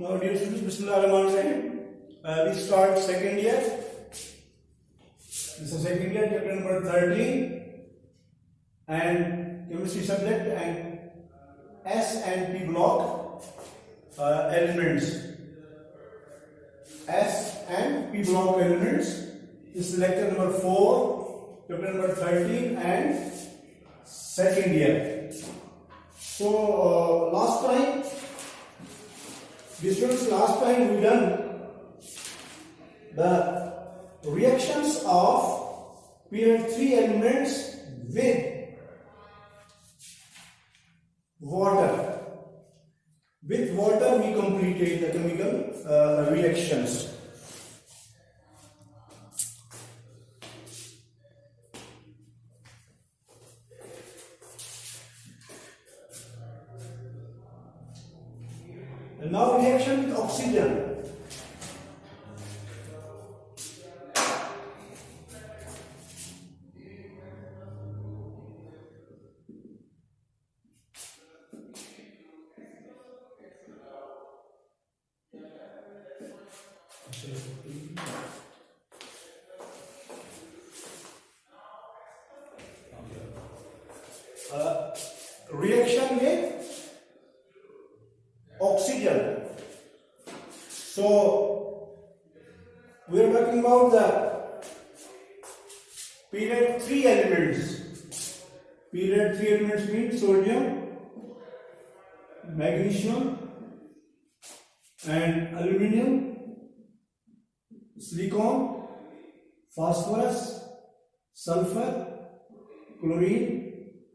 Now, dear students, Bismillahirrahmanirrahim. We start second year. This is second year, chapter number 13, and chemistry subject and S and P block elements. S and P block elements. This is lecture number 4, chapter number 13, and second year. So last time we done the reactions of period 3 elements with water. With water we completed the chemical reactions. And now reaction with oxygen. Reaction with oxygen. So we are talking about the period 3 elements. Period 3 elements means sodium, magnesium, and aluminium, silicon, phosphorus, sulfur, chlorine,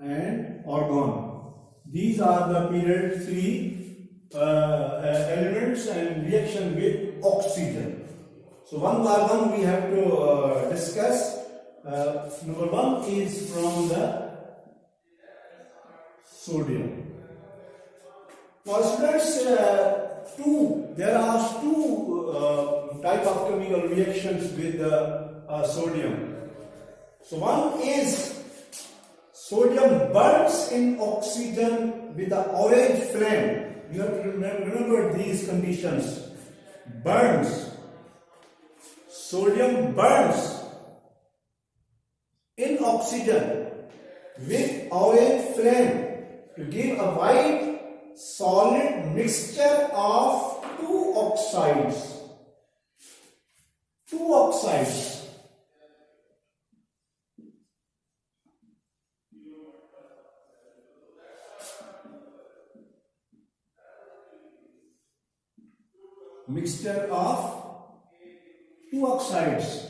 and argon. These are the period 3 elements and reaction with oxygen. So one by one we have to discuss. Number 1 is from the sodium. Now students, there are two type of chemical reactions with sodium. So one is sodium burns in oxygen with the orange flame. You have to remember these conditions. Burns. Sodium burns in oxygen with orange flame to give a white solid mixture of two oxides. Two oxides. Mixture of two oxides.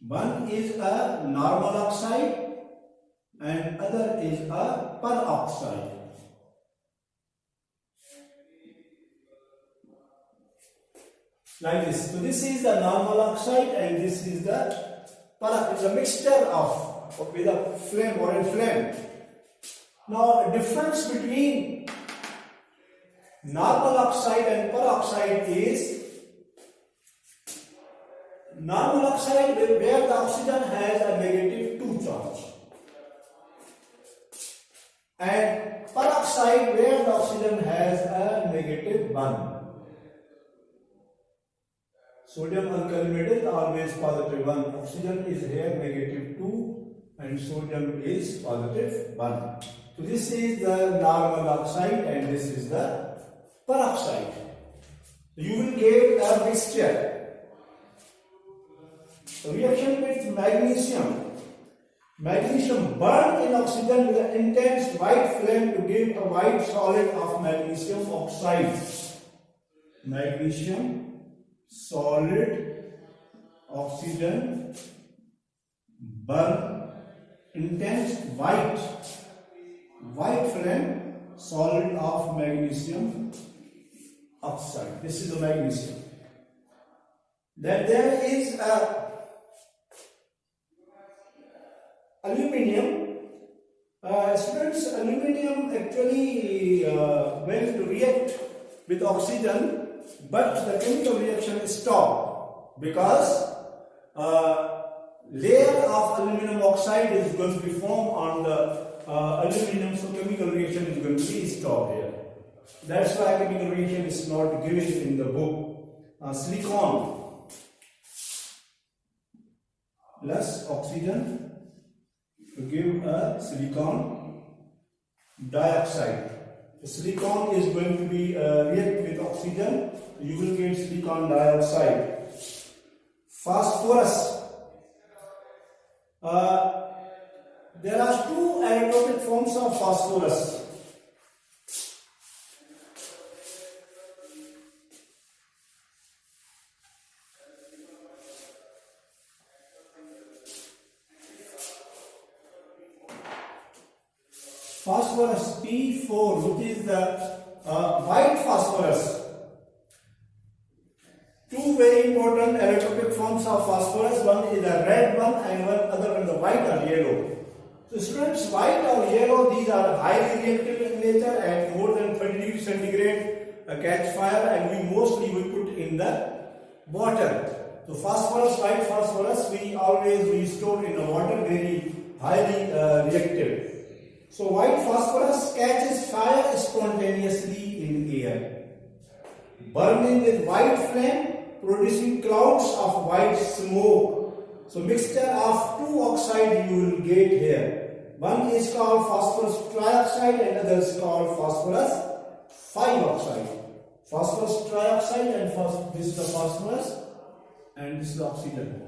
One is a normal oxide and other is a peroxide. Like this. So this is the normal oxide and this is the peroxide. It's a mixture of with a flame, orange flame. Now difference between normal oxide and peroxide is normal oxide where the oxygen has a negative 2 charge, and peroxide where the oxygen has a negative 1. Sodium alkaline is always positive 1. Oxygen is here negative 2 and sodium is positive 1. So this is the normal oxide and this is the peroxide. You will get a mixture. Reaction with magnesium. Magnesium burns in oxygen with an intense white flame to give a white solid of magnesium oxide. Magnesium solid, oxygen burn, intense white flame, solid of magnesium oxide. This is the magnesium. Then there is a aluminium. Students, aluminium actually went to react with oxygen, but the chemical reaction is stopped because layer of aluminum oxide is going to be formed on the aluminum, so chemical reaction is going to be stopped here. That's why chemical reaction is not given in the book. Silicon plus oxygen to give a silicon dioxide. The silicon is going to be react with oxygen. You will get silicon dioxide. Phosphorus. There are two allotropic forms of phosphorus. Phosphorus P4, which is the white phosphorus. Two very important allotropic forms of phosphorus. One is the red one and one other one the white or yellow. So students, white or yellow, these are highly reactive in nature at more than 20 degrees centigrade catch fire, and we mostly put in the water. So phosphorus, white phosphorus, we store in the water, very highly reactive. So white phosphorus catches fire spontaneously in air, burning with white flame, producing clouds of white smoke. So mixture of two oxide you will get here. One is called phosphorus trioxide and another is called phosphorus 5-oxide. Phosphorus trioxide and this is the phosphorus and this is the oxygen.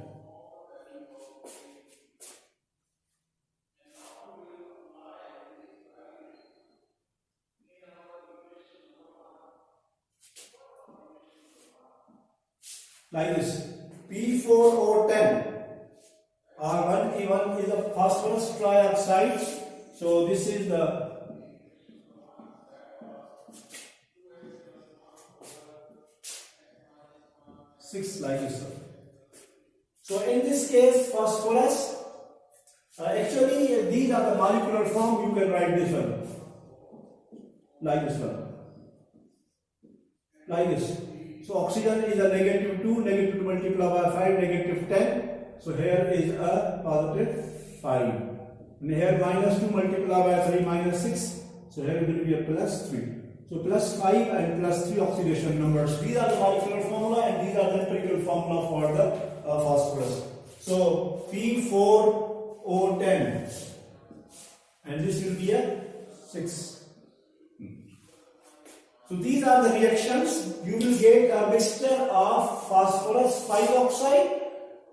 Like this, P4O10 R1E1 is a phosphorus trioxide. So this is the six, like this. So in this case, phosphorus, actually these are the molecular form. You can write this one, like this one, like this. So oxygen is a -2, -2 multiplied by 5, -10. So here is a positive 5. And here -2 multiplied by 3, -6. So here will be a +3. So +5 and +3 oxidation numbers. These are the molecular formula and these are the empirical formula for the phosphorus. So P4O10 and this will be a 6. So these are the reactions. You will get a mixture of phosphorus 5-oxide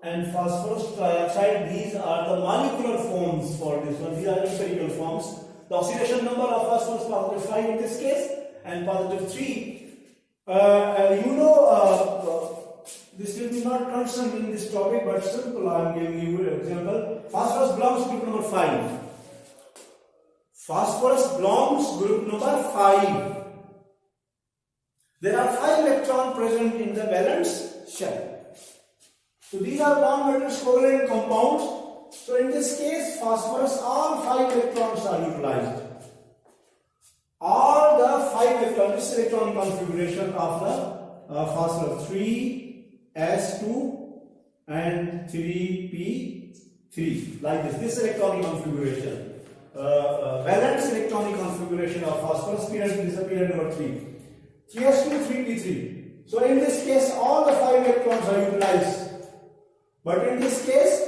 and phosphorus trioxide. These are the molecular forms for this one. These are empirical forms. The oxidation number of phosphorus +5 in this case and +3. This will be not concerned in this topic, but simple. I am giving you an example. Phosphorus belongs to group number 5. Phosphorus belongs to group number 5. There are 5 electrons present in the valence shell. So these are non-valence covalent compounds. So in this case, phosphorus, all 5 electrons are utilized. All the 5 electrons, this electron configuration of the phosphorus 3s2 and 3p3, like this. This electronic configuration, valence electronic configuration of phosphorus, period number 3. 3s2, 3p3. So in this case, all the 5 electrons are utilized. But in this case,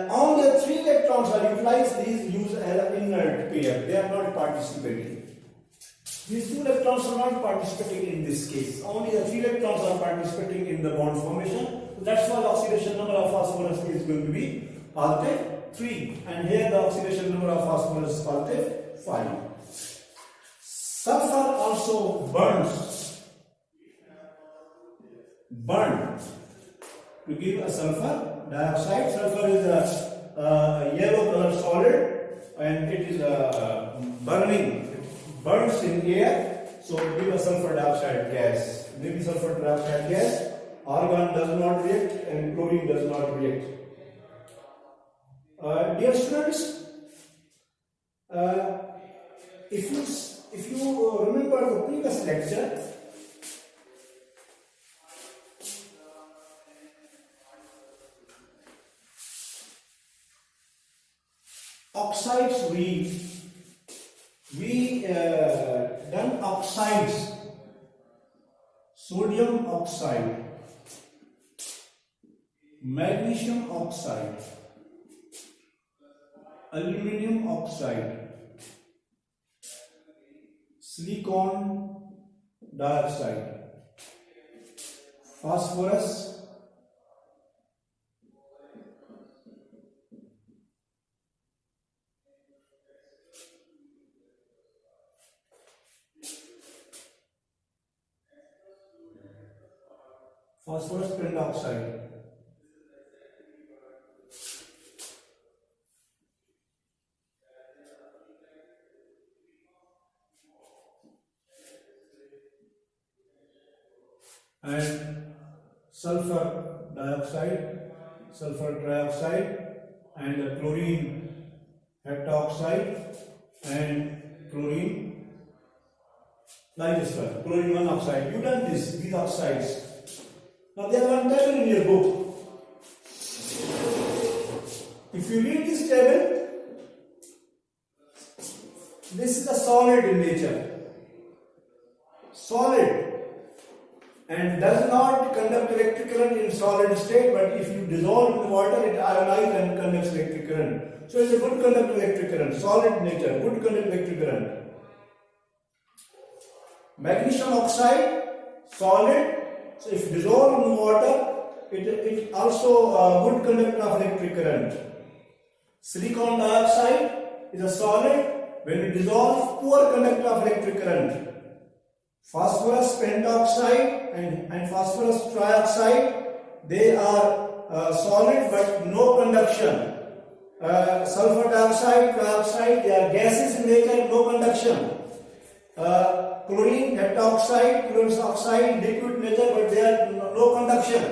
only 3 electrons are utilized. These use an inert pair. They are not participating. These 2 electrons are not participating in this case. Only the 3 electrons are participating in the bond formation. So that's why the oxidation number of phosphorus is going to be +3. And here the oxidation number of phosphorus is +5. Sulfur also burns to give a sulfur dioxide. Sulfur is a yellow color solid and it is burning. It burns in air, so give a sulfur dioxide gas. Maybe sulfur dioxide gas. Argon does not react and chlorine does not react. Dear students, if you remember the previous lecture, oxides, we done oxides oxides, sodium oxide, magnesium oxide, aluminum oxide, silicon dioxide, phosphorus, phosphorus pentoxide, and sulfur dioxide, sulfur trioxide, and chlorine heptoxide, and chlorine like this one, chlorine monoxide. You done this, these oxides. Now there are one table in your book. If you read this table, this is a solid in nature. Solid. And does not conduct electric current in solid state, but if you dissolve in the water, it ionizes and conducts electric current. So it's a good conductor electric current, solid nature, good conductor electric current. Magnesium oxide, solid, so if dissolved in water, it also a good conductor of electric current. Silicon dioxide is a solid, when it dissolves, poor conductor of electric current. Phosphorus pentoxide and phosphorus trioxide, they are solid but no conduction. Sulfur dioxide, trioxide, they are gases in nature, no conduction. Chlorine heptoxide, chlorine oxide, liquid nature, but they are no conduction.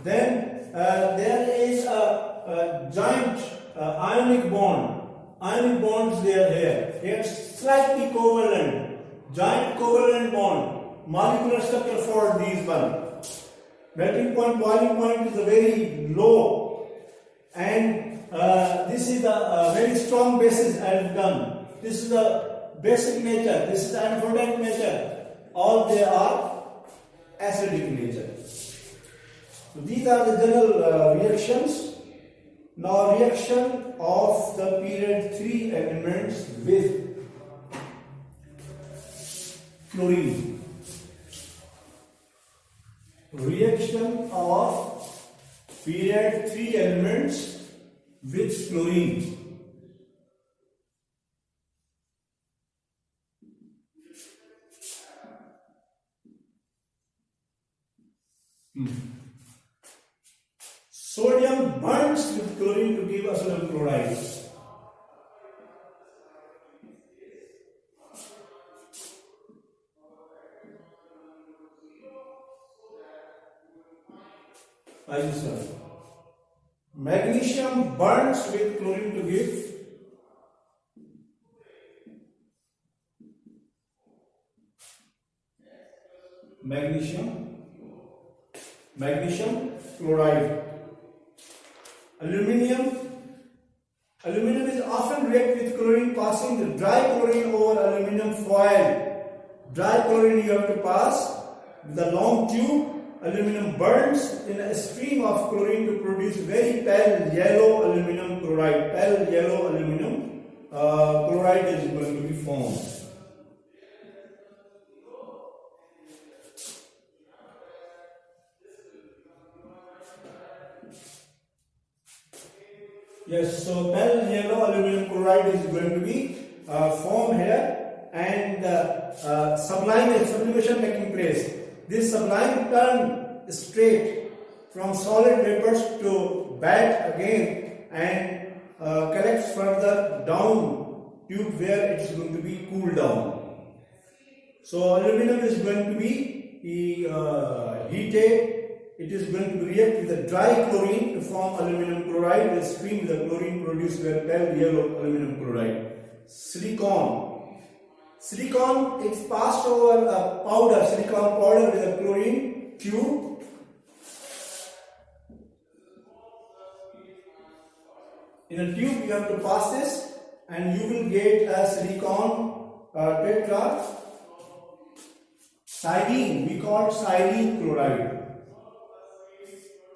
Then there is a giant ionic bond. Ionic bonds they are here. They are slightly covalent. Giant covalent bond. Molecular structure for these one. Melting point, boiling point is a very low, and this is a very strong basis I have done. This is the basic nature, this is the amphoteric nature. All they are acidic nature. So these are the general reactions. Now reaction of the period 3 elements with chlorine. Reaction of period 3 elements with chlorine. Sodium burns with chlorine to give us sodium chloride. Magnesium burns with chlorine to give magnesium chloride. Aluminum is often react with chlorine, passing the dry chlorine over aluminum foil. Dry chlorine you have to pass with a long tube. Aluminum burns in a stream of chlorine to produce very pale yellow aluminum chloride. Pale yellow aluminum chloride is going to be formed. Yes, so pale yellow aluminum chloride is going to be formed here, and sublimation taking place. This sublime turn straight from solid vapors to bed again and collects further down tube where it is going to be cooled down. So aluminum is going to be heated. It is going to react with the dry chlorine to form aluminum chloride. The stream the chlorine produced where pale yellow aluminum chloride. Silicon is passed over a powder, silicon powder with a chlorine tube. In a tube you have to pass this and you will get a silicon tetra styrene, we call styrene chloride.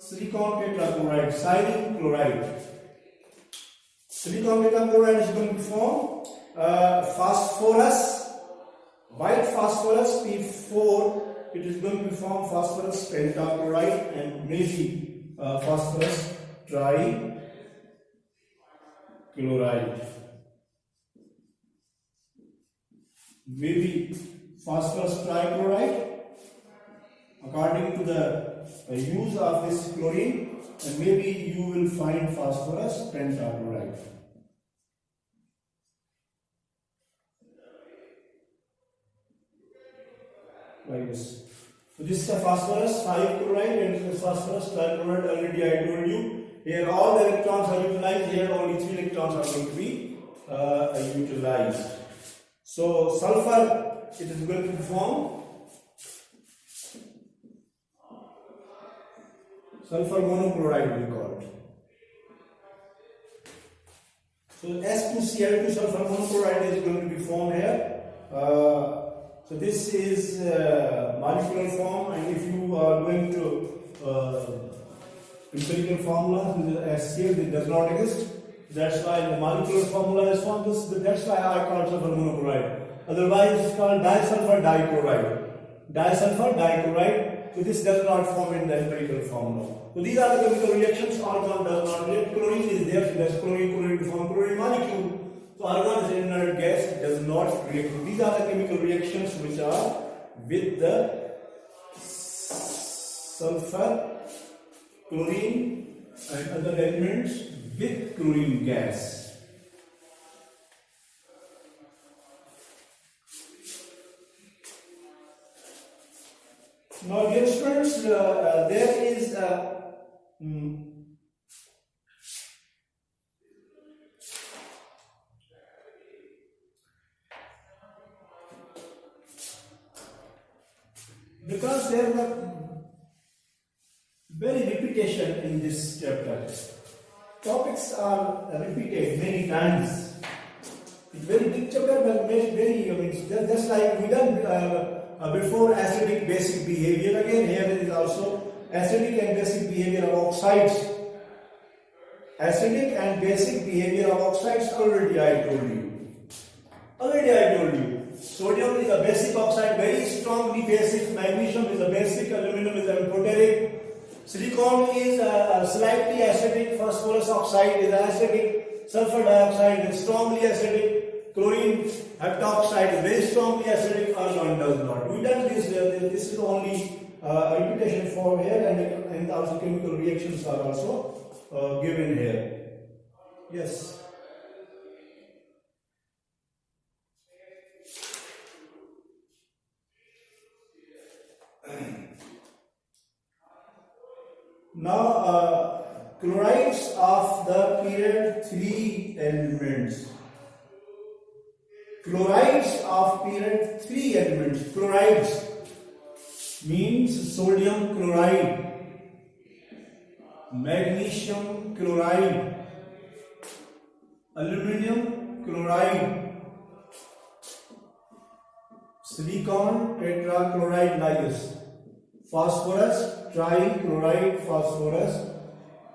Silicon tetrachloride, styrene chloride. Silicon tetrachloride is going to form phosphorus, white phosphorus P4. It is going to form phosphorus pentachloride and maybe phosphorus trichloride. Maybe phosphorus trichloride according to the use of this chlorine, and maybe you will find phosphorus pentachloride. Like this. So this is a phosphorus 5 chloride and this is phosphorus trichloride. Already I told you. Here all the electrons are utilized. Here only 3 electrons are going to be utilized. So sulfur, it is going to form sulfur monochloride, we call it. So S2Cl2 sulfur monochloride is going to be formed here. So this is molecular form, and if you are going to empirical formula, HCl, it does not exist. That's why the molecular formula is formed. That's why I call sulfur monochloride. Otherwise, it's called disulfur dichloride. Disulfur dichloride. So this does not form in the empirical formula. So these are the chemical reactions. Argon does not react. Chlorine is there. So that's chlorine to form chlorine molecule. So argon is an inert gas. It does not react. So these are the chemical reactions which are with the sulfur, chlorine, and other elements with chlorine gas. Now, dear students, there is because there is a very repetition in this chapter. Topics are repeated many times. It's very big chapter, but very just like we done before acidic basic behavior. Again, here is also acidic and basic behavior of oxides. Acidic and basic behavior of oxides. Already I told you. Sodium is a basic oxide, very strongly basic. Magnesium is a basic. Aluminum is amphoteric. Silicon is slightly acidic. Phosphorus oxide is acidic. Sulfur dioxide is strongly acidic. Chlorine heptoxide is very strongly acidic. Argon does not. We done this. This is only a repetition for here, and also chemical reactions are also given here. Yes. Now, chlorides of the period 3 elements. Chlorides of period 3 elements. Chlorides means sodium chloride, magnesium chloride, aluminum chloride, silicon tetrachloride like this, phosphorus trichloride, phosphorus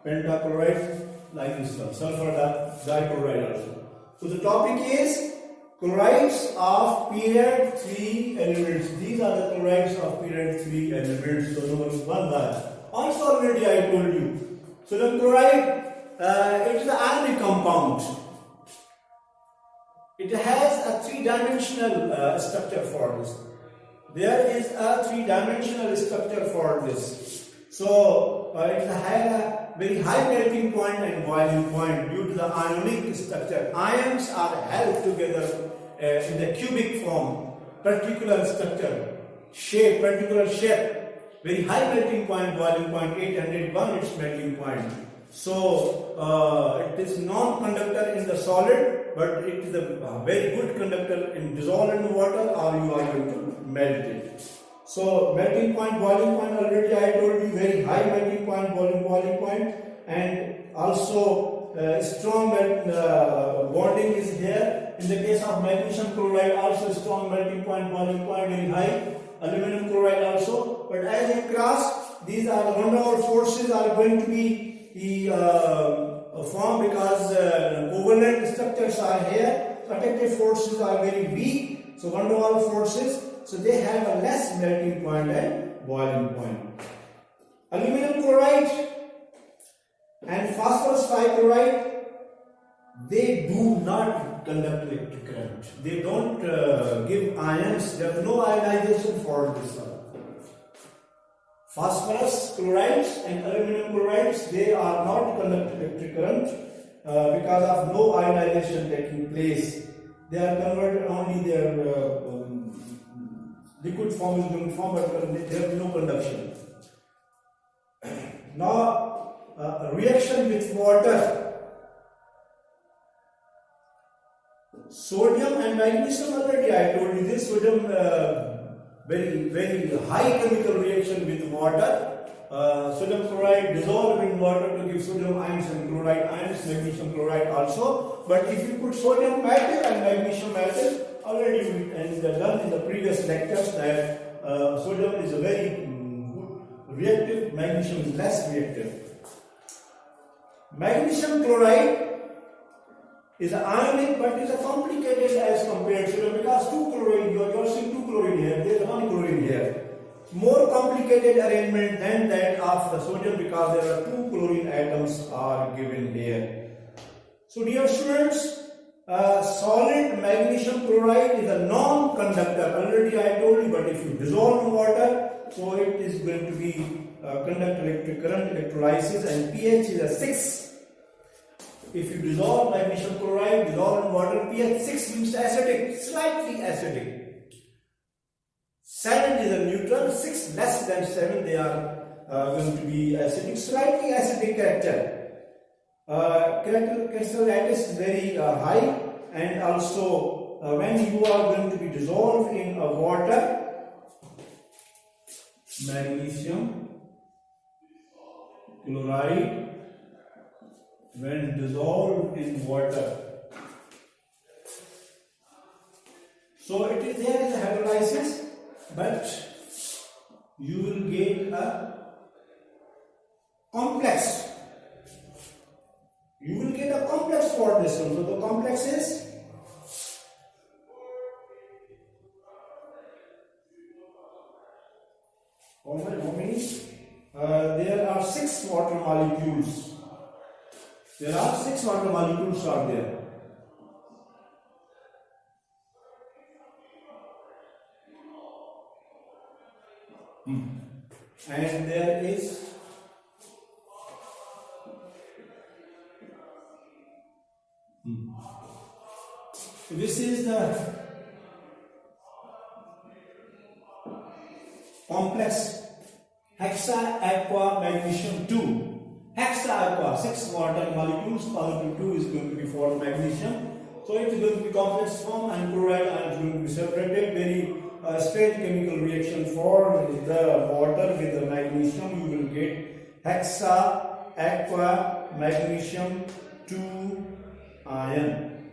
pentachloride like this one, sulfur dichloride also. So the topic is chlorides of period 3 elements. These are the chlorides of period 3 elements. So number 1 line. Also already I told you. So the chloride, it is an ionic compound. It has a 3-dimensional structure for this. There is a 3-dimensional structure for this. So it has a very high melting point and boiling point due to the ionic structure. Ions are held together in the cubic form, particular structure, shape, particular shape. Very high melting point, boiling point 801 its melting point. So it is non-conductor in the solid, but it is a very good conductor in dissolved water, or you are going to melt it. So melting point, boiling point, already I told you, very high melting point, boiling point, and also strong bonding is here. In the case of magnesium chloride, also strong melting point, boiling point very high. Aluminum chloride also. But as you cross, these are the van der Waals forces are going to be formed because covalent structures are here. Attractive forces are very weak. So van der Waals forces, so they have a less melting point and boiling point. Aluminum chloride and phosphorus trichloride, they do not conduct electric current. They don't give ions. There is no ionization for this one. Phosphorus chlorides and aluminum chlorides, they are not conduct electric current because of no ionization taking place. They are converted only their liquid form is going to form, but there is no conduction. Now, reaction with water. Sodium and magnesium, already I told you this. Sodium, very high chemical reaction with water. Sodium chloride dissolved in water to give sodium ions and chloride ions, magnesium chloride also. But if you put sodium metal and magnesium metal, already we learned in the previous lectures that sodium is a very good reactive, magnesium is less reactive. Magnesium chloride is ionic, but is a complicated as compared to sodium because two chlorine, you are seeing two chlorine here, there is one chlorine here. More complicated arrangement than that of the sodium because there are two chlorine atoms are given here. So dear students, solid magnesium chloride is a non-conductor. Already I told you, but if you dissolve in water, so it is going to be conduct electric current, electrolysis, and pH is a 6. If you dissolve magnesium chloride, dissolve in water, pH 6 means acidic, slightly acidic. 7 is a neutral, 6 less than 7 they are going to be acidic, slightly acidic character. Crystal lattice is very high, and also when you are going to be dissolved in water, magnesium chloride when dissolved in water. So it is there is a hydrolysis, but you will get a complex. You will get a complex for this one. So the complex is how many? There are 6 water molecules. There are 6 water molecules are there. And there is so this is the complex hexa aqua magnesium 2. Hexa aqua, 6 water molecules, positive 2 is going to be for magnesium. So it is going to be complex form, and chloride ions going to be separated. Very strange chemical reaction for the water with the magnesium. You will get hexa aqua magnesium 2 ion.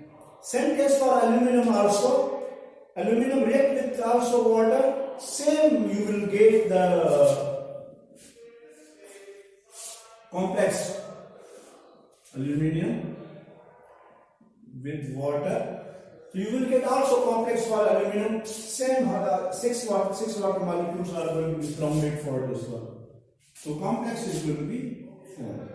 Same case for aluminum also. Aluminum react with also water. Same, you will get the complex aluminum with water. So you will get also complex for aluminum. Same 6 water molecules are going to be formed for this one. So complex is going to be formed.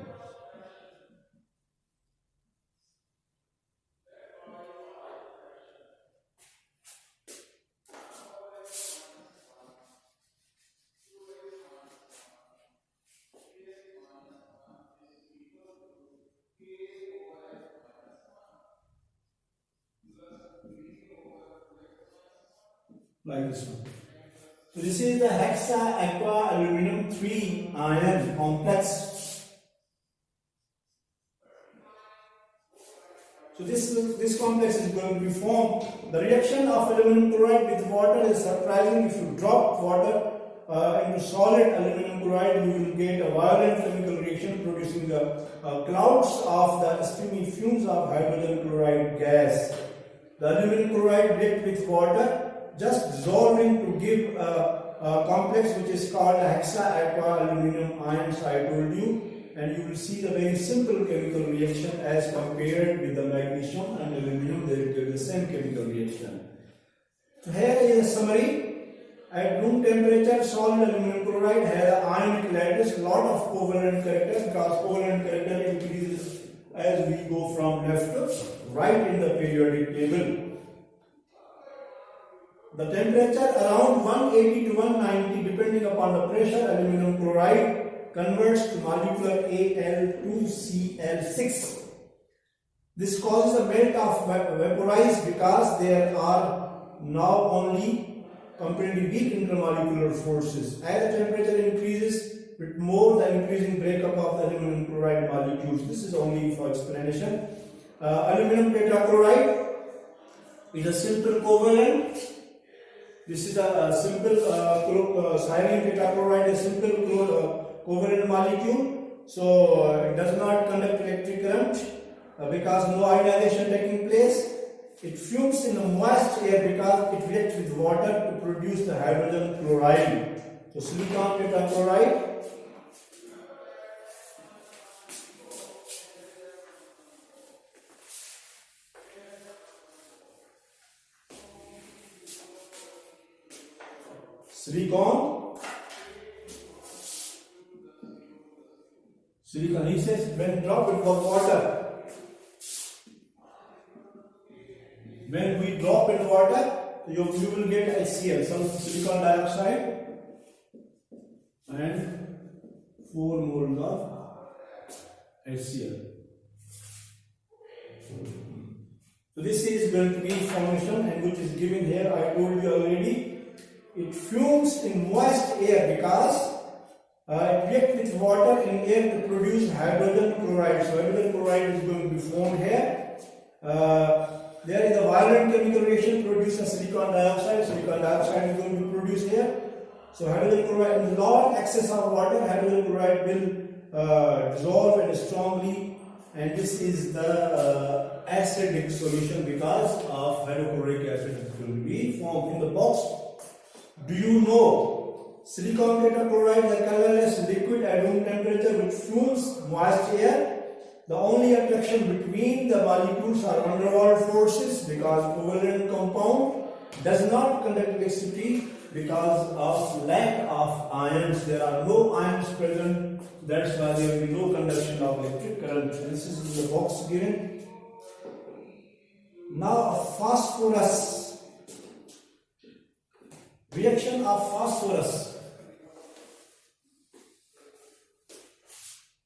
Like this one. So this is the hexa aqua aluminum 3 ion complex. So this complex is going to be formed. The reaction of aluminum chloride with water is surprising. If you drop water into solid aluminum chloride, you will get a violent chemical reaction producing the clouds of the steamy fumes of hydrogen chloride gas. the aluminum chloride react with water, just dissolving to give a complex which is called hexa aqua aluminum ions, I told you, and you will see the very simple chemical reaction as compared with the magnesium and aluminum. They will give the same chemical reaction. So here is a summary. At room temperature, solid aluminum chloride has an ionic lattice, lot of covalent characters, because covalent character increases as we go from left to right in the periodic table. The temperature around 180 to 190, depending upon the pressure, aluminum chloride converts to molecular Al2Cl6. This causes a melt of vaporize because there are now only comparatively weak intermolecular forces. As the temperature increases, with more the increasing breakup of the aluminum chloride molecules. This is only for explanation. Aluminum tetrachloride is a simple covalent. This is a simple styrene tetrachloride, a simple covalent molecule. So it does not conduct electric current because no ionization taking place. It fumes in the moist air because it reacts with water to produce the hydrogen chloride. So silicon tetrachloride. Silicon, he says when dropped into water, when we drop in water, you will get HCl, some silicon dioxide and 4 moles of HCl. So this is going to be formation, and which is given here. I told you already. It fumes in moist air because it reacts with water in air to produce hydrogen chloride. So hydrogen chloride is going to be formed here. There is a violent chemical reaction produces silicon dioxide. Silicon dioxide is going to be produced here. So hydrogen chloride, in large excess of water, hydrogen chloride will dissolve and strongly, and this is the acidic solution because of hydrochloric acid is going to be formed in the box. Do you know silicon tetrachloride is a colorless liquid at room temperature which fumes moist air? The only attraction between the molecules are van der Waals forces because covalent compound does not conduct electricity because of lack of ions. There are no ions present, that's why there will be no conduction of electric current. This is the box given. Now phosphorus. Reaction of phosphorus.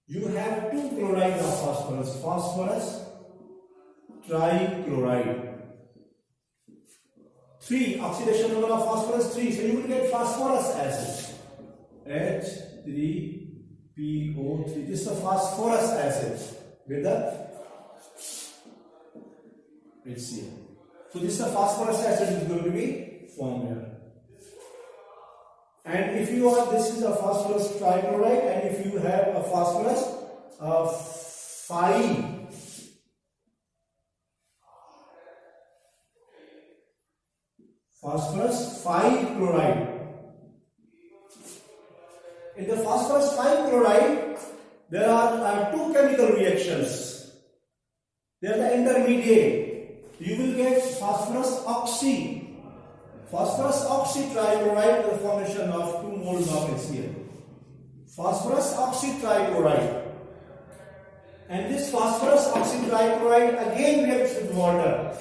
You have 2 chlorides of phosphorus. Phosphorus trichloride. 3 oxidation number of phosphorus 3. So you will get phosphorus acid. H3PO3. This is a phosphorus acid with the HCl. So this is a phosphorus acid is going to be formed here. And if you are, this is a phosphorus trichloride, and if you have a phosphorus 5 chloride. In the phosphorus 5 chloride, there are 2 chemical reactions. They are the intermediate. You will get phosphorus oxy. Phosphorus oxytrichloride, the formation of 2 moles of HCl. Phosphorus oxytrichloride. And this phosphorus oxytrichloride again reacts with water.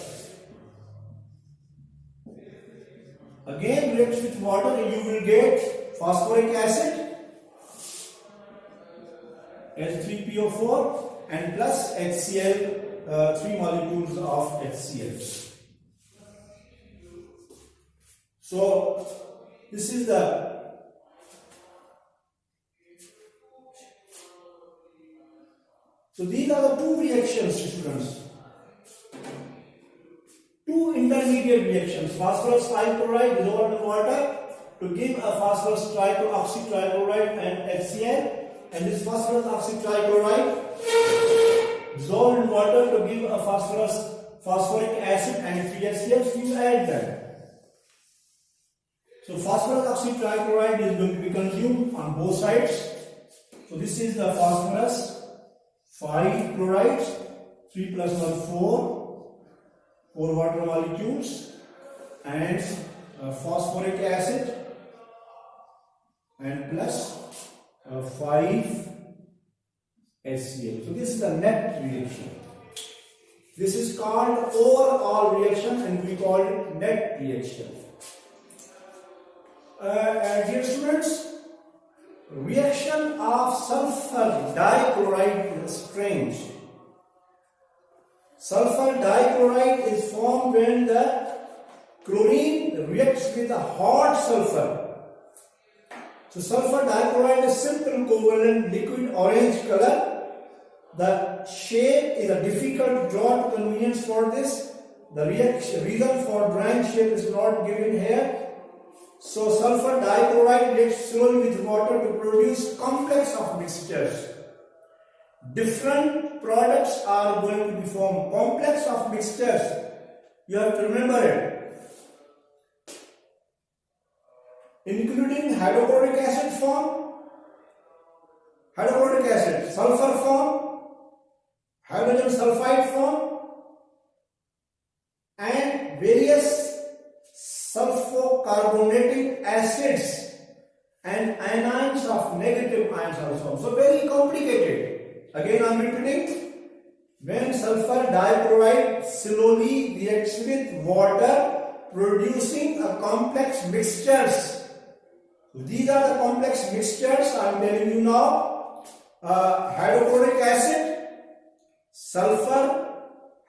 Again reacts with water, and you will get phosphoric acid, H3PO4, and plus HCl, 3 molecules of HCl. So this is the these are the 2 reactions, students. 2 intermediate reactions. Phosphorus 5 chloride dissolved in water to give a phosphorus oxytrichloride and HCl, and this phosphorus oxytrichloride dissolved in water to give a phosphorus phosphoric acid and 3 HCl, you add them. So phosphorus oxide trichloride is going to be consumed on both sides. So this is the phosphorus, 5 chlorides, 3 plus 1, 4 water molecules, and phosphoric acid, and plus 5 HCl. So this is the net reaction. This is called overall reaction and we call it net reaction. Dear students, reaction of sulfur dichloride is strange. Sulfur dichloride is formed when the chlorine reacts with a hot sulfur. So sulfur dichloride is simple covalent liquid orange color. The shape is a difficult to draw to convenience for this. The reason for drawing shape is not given here. So sulfur dichloride reacts slowly with water to produce complex of mixtures. Different products are going to be formed. Complex of mixtures. You have to remember it. Including hydrochloric acid form, hydrochloric acid, sulfur form, hydrogen sulfide form, and various sulfocarbonatic acids and anions of negative ions are formed. So very complicated. Again I am repeating. When sulfur dichloride slowly reacts with water, producing a complex mixtures. These are the complex mixtures I am telling you now. Hydrochloric acid, sulfur,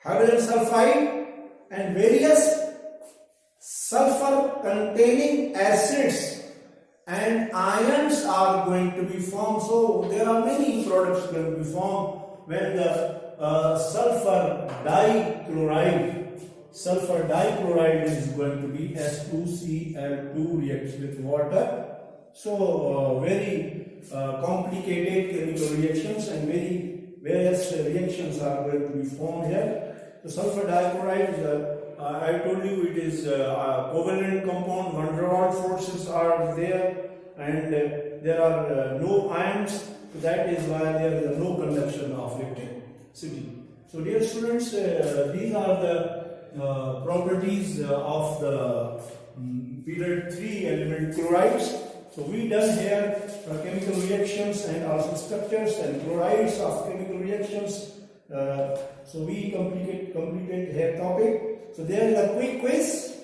hydrogen sulfide, and various sulfur containing acids and ions are going to be formed. So there are many products going to be formed when the sulfur dichloride is going to be S2Cl2 reacts with water. So very complicated chemical reactions and various reactions are going to be formed here. The sulfur dichloride, I told you it is a covalent compound. Van der Waals forces are there, and there are no ions. So that is why there is no conduction of electricity. So dear students, these are the properties of the period 3 element chlorides. So we done here chemical reactions and also structures and chlorides of chemical reactions. So we completed here topic. So there is a quick quiz.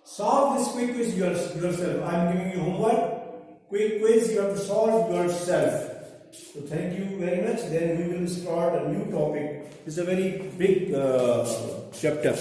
Solve this quick quiz yourself. I am giving you homework. Quick quiz you have to solve yourself. So thank you very much. Then we will start a new topic. It's a very big chapter.